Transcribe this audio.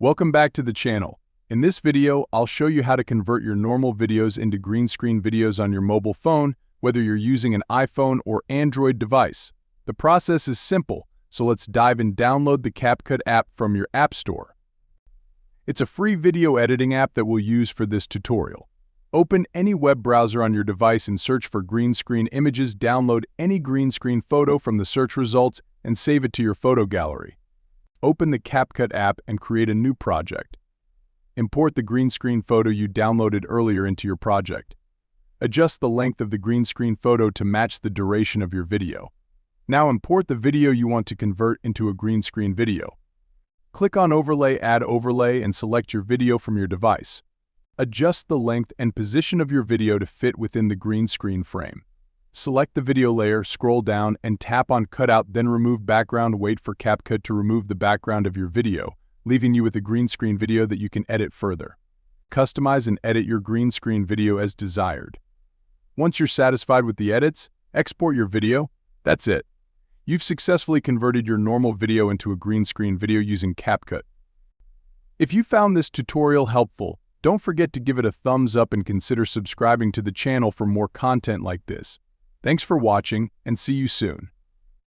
Welcome back to the channel. In this video, I'll show you how to convert your normal videos into green screen videos on your mobile phone, whether you're using an iPhone or Android device. The process is simple, so let's dive in. Download the CapCut app from your App Store. It's a free video editing app that we'll use for this tutorial. Open any web browser on your device and search for green screen images. Download any green screen photo from the search results and save it to your photo gallery. Open the CapCut app and create a new project. Import the green screen photo you downloaded earlier into your project. Adjust the length of the green screen photo to match the duration of your video. Now import the video you want to convert into a green screen video. Click on Overlay, Add Overlay, and select your video from your device. Adjust the length and position of your video to fit within the green screen frame. Select the video layer, scroll down, and tap on Cutout, then remove background. Wait for CapCut to remove the background of your video, leaving you with a green screen video that you can edit further. Customize and edit your green screen video as desired. Once you're satisfied with the edits, export your video. That's it. You've successfully converted your normal video into a green screen video using CapCut. If you found this tutorial helpful, don't forget to give it a thumbs up and consider subscribing to the channel for more content like this. Thanks for watching, and see you soon.